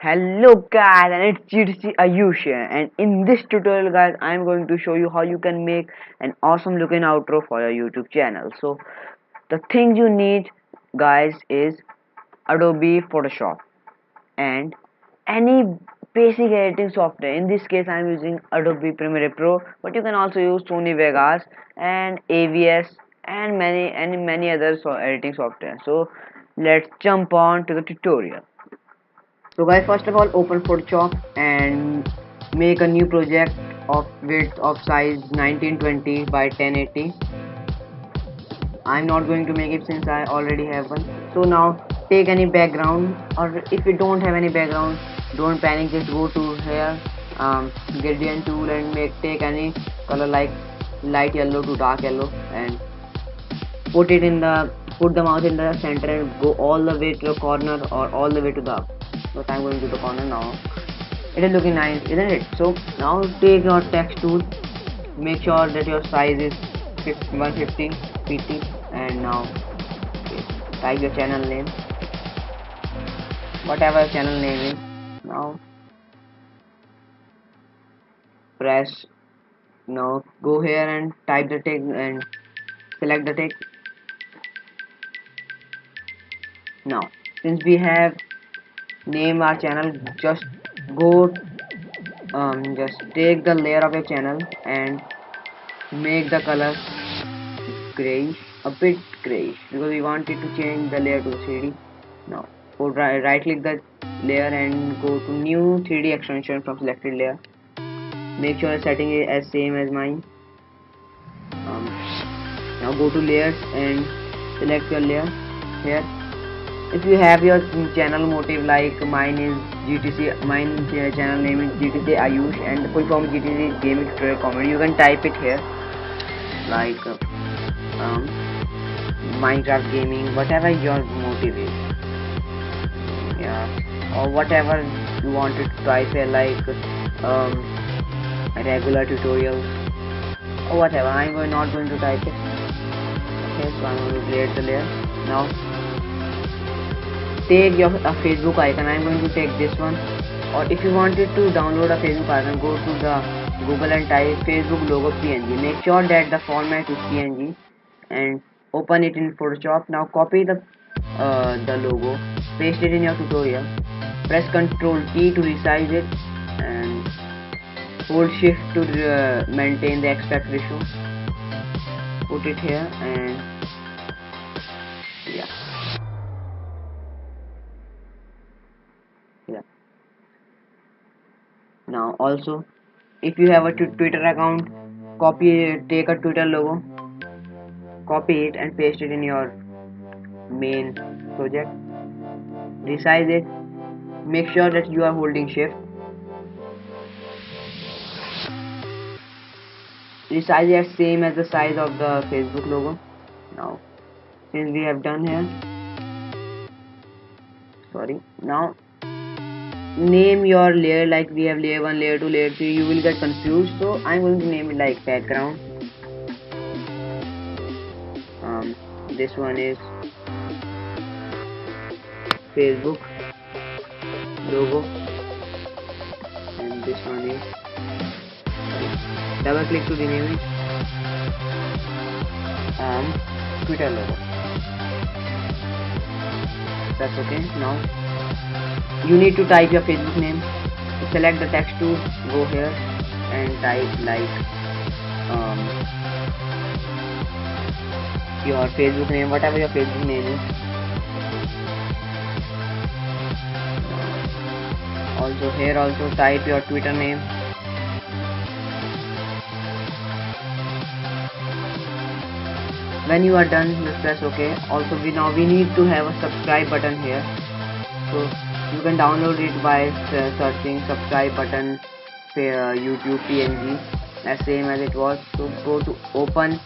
Hello guys, and it's GTC Ayush here, and in this tutorial guys I'm going to show you how you can make an awesome looking outro for your YouTube channel. So the things you need guys is Adobe Photoshop and any basic editing software. In this case I'm using Adobe Premiere Pro, but you can also use Sony Vegas and AVS and many other editing software. So let's jump on to the tutorial. So guys, first of all open Photoshop and make a new project of width of size 1920 by 1080. I'm not going to make it since I already have one. So now take any background, or if you don't have any background, don't panic, just go to here, gradient tool, and take any color like light yellow to dark yellow and put the mouse in the center and go all the way to the corner or all the way to the up. But I'm going to the corner now. It is looking nice, isn't it? So now take your text tool, make sure that your size is 150 pt, and now type your channel name, whatever your channel name is. Now press, now go here and type the text and select the text. Now since we have name our channel, just go just take the layer of your channel and make the color grayish, a bit grayish, because we want it to change the layer to 3D. Now go right click the layer and go to new 3D extension from selected layer. Make sure the setting is as same as mine. Now go to layers and select your layer here. If you have your channel motive like mine is GTC, channel name is GTC Ayush and the full form GTC Gaming Tutorial Comedy, you can type it here like Minecraft gaming, whatever your motive is, yeah, or whatever you wanted to type here like regular tutorials or whatever. I'm not going to type it. Okay, so I'm going to create the layer. Now take your Facebook icon. I'm going to take this one, or if you wanted to download a Facebook icon, go to the Google and type Facebook logo PNG. Make sure that the format is PNG and open it in Photoshop. Now copy the logo, paste it in your tutorial, press Ctrl T to resize it and hold shift to maintain the aspect ratio. Put it here and yeah. Now also if you have a Twitter account, take a Twitter logo, copy it and paste it in your main project, resize it, make sure that you are holding shift, resize it same as the size of the Facebook logo. Now since we have done here, now name your layer like we have layer 1, layer 2, layer 3, you will get confused, so I'm going to name it like background. This one is Facebook logo and this one is, double click to rename it, Twitter logo. That's okay. Now you need to type your Facebook name. Select the text tool, go here and type like your Facebook name, whatever your Facebook name is. Also here also type your Twitter name. When you are done, just press OK. Also we need to have a subscribe button here, so you can download it by searching subscribe button YouTube PNG as same as it was. So go to open,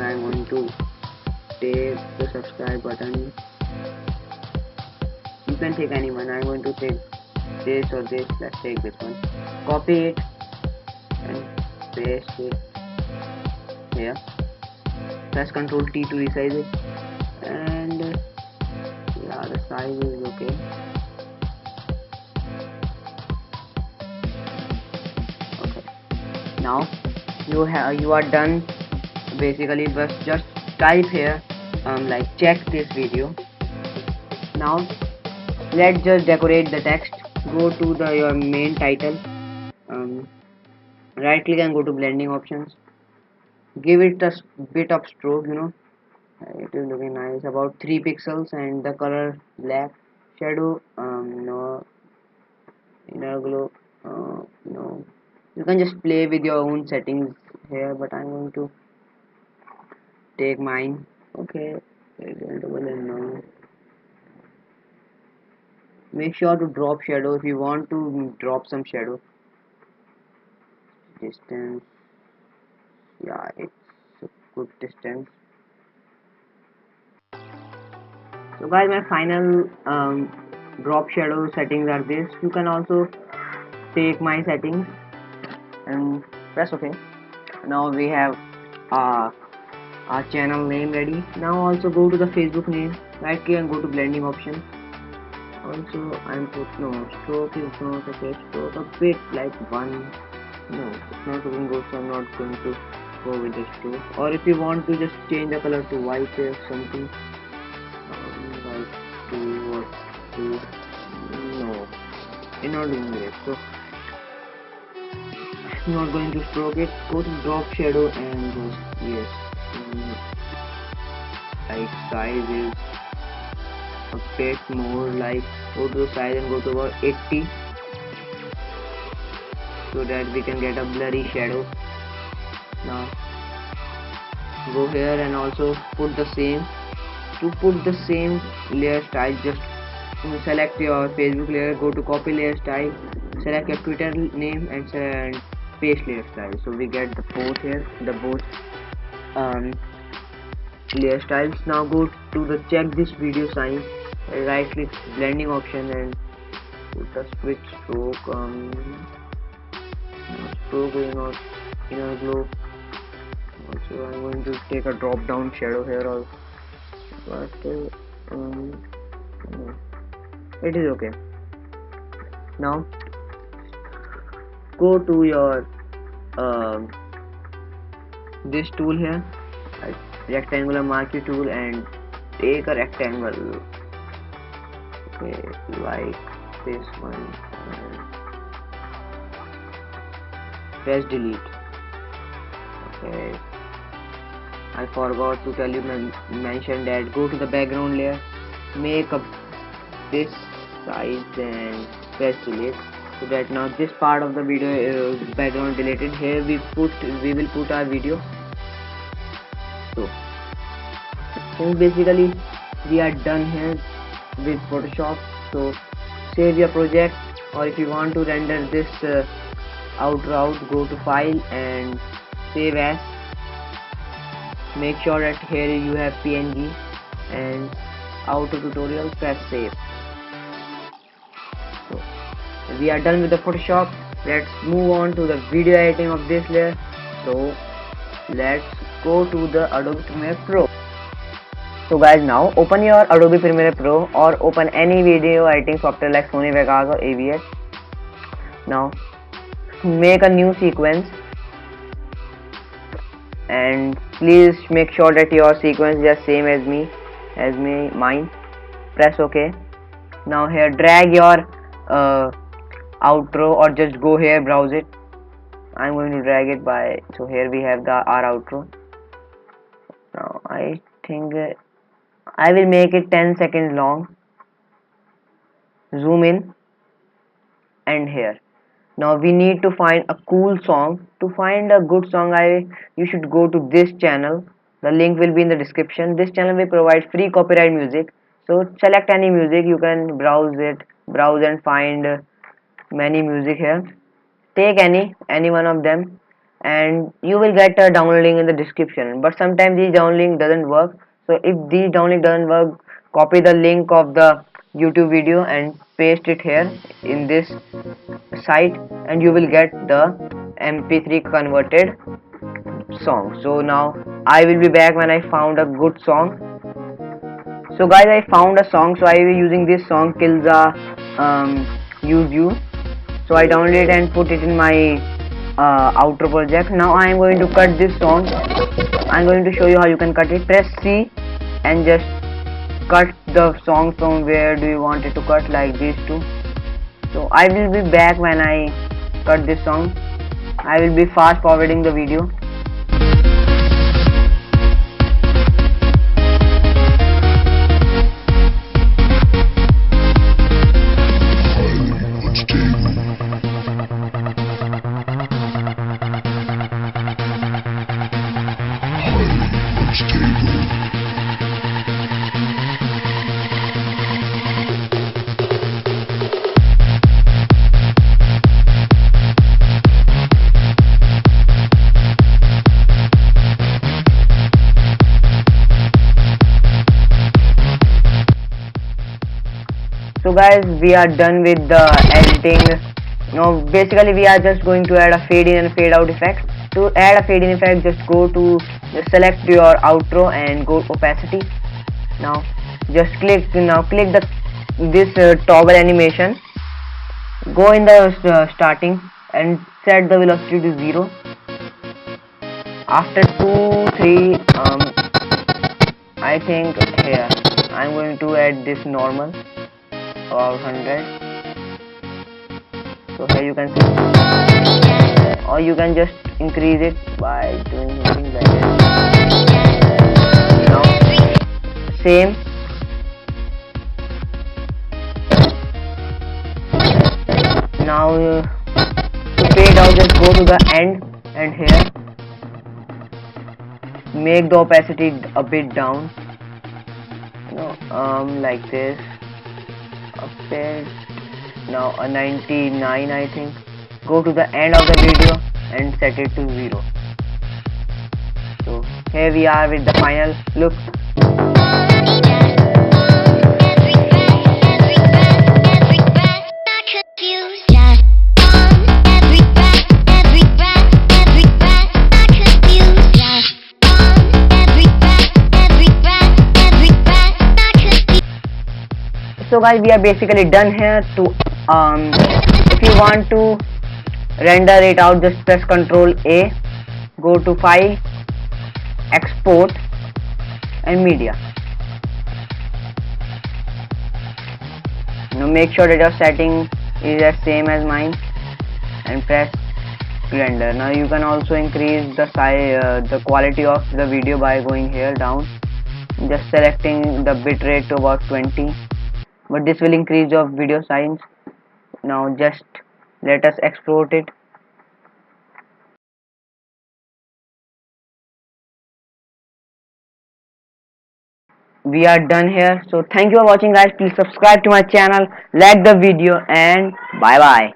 I'm going to take the subscribe button. You can take any one. I'm going to take this or this. Let's take this one. Copy it and paste it here. Press Ctrl T to resize it, and yeah, the size is okay. Okay, now you are done. Basically just type here like check this video. Now let's just decorate the text. Go to the your main title, right click and go to blending options. Give it a bit of stroke, it is looking nice, about 3 pixels, and the color black. Shadow, no. Inner glow, no. You can just play with your own settings here, but I'm going to take mine. Okay, no. Make sure to drop shadow if you want to drop some shadow. Distance, yeah, it's a good distance. So guys, my final drop shadow settings are this. You can also take my settings and press OK. Now we have uh, our channel name ready. Now also go to the Facebook name, right click and go to blending option. Also I'm put no stroke is not okay, stroke a bit like one. No, it's not looking good, so I'm not going to go with the stroke. Or if you want to just change the color to white or something, like two or two. No, it's not doing great. So I'm not going to stroke it. Go to drop shadow and go yes. Like size is a bit more, like go to the size and go to about 80, so that we can get a blurry shadow. Now go here and also put the same. To put the same layer style, just select your Facebook layer, go to copy layer style, select your Twitter name and paste layer style. So we get the both here, the both layer styles. Now go to the check this video sign, right click blending option and put the switch stroke, stroke is not inner glow. Also I'm going to take a drop down shadow here also, but no, it is okay. Now go to your this tool here, like rectangular marquee tool, and take a rectangle, okay, like this one, and press delete. Okay, I forgot to tell you, mention that go to the background layer, make up this size and press delete, so that now this part of the video is background deleted. Here we will put our video. So basically we are done here with Photoshop. So save your project, or if you want to render this outro out, go to file and save as. Make sure that here you have PNG and auto tutorial, press save. So we are done with the Photoshop. Let's move on to the video editing of this layer. So let's go to the Adobe Premiere Pro. So guys, now open your Adobe Premiere Pro or open any video editing software like Sony Vegas or AVS. Now make a new sequence, and please make sure that your sequence is the same as mine. Press OK. Now here drag your outro, or just go here, browse it. I'm going to drag it by, so here we have our outro. Now I think I will make it 10 seconds long. Zoom in and here. Now we need to find a cool song. To find a good song, you should go to this channel. The link will be in the description. This channel will provide free copyright music. So select any music. You can browse and find many music here. Take any one of them, and you will get a download link in the description. But sometimes this download link doesn't work. So if this download link doesn't work, copy the link of the YouTube video and paste it here in this site, and you will get the MP3 converted song. So now I will be back when I found a good song. So guys, I found a song, so I will be using this song Kilza Use You. So I downloaded it and put it in my outro project. Now I am going to cut this song. I am going to show you how you can cut it. Press C and just cut the song from where do you want it to cut, like these two. So I will be back when I cut this song. I will be fast forwarding the video. So guys, we are done with the editing. Now basically we are just going to add a fade in and fade out effect. To add a fade in effect, just select your outro and go opacity. Now just click this toggle animation. Go in the starting and set the velocity to 0. After 2 3 I think here I'm going to add this normal about 100. So here you can see, or you can just increase it by doing something like this. Now same. Now to fade out, just go to the end and here make the opacity a bit down, like this. Now a 99 I think. Go to the end of the video and set it to 0. So here we are with the final look. So guys, we are basically done here. To if you want to render it out, just press Ctrl A, go to File, Export and Media. Now make sure that your setting is the same as mine and press Render. Now you can also increase the size, the quality of the video by going here down, just selecting the bitrate to about 20. But this will increase your video size. Now just let us export it. We are done here. So thank you for watching guys. Please subscribe to my channel, like the video, and bye bye.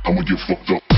I'ma get fucked up.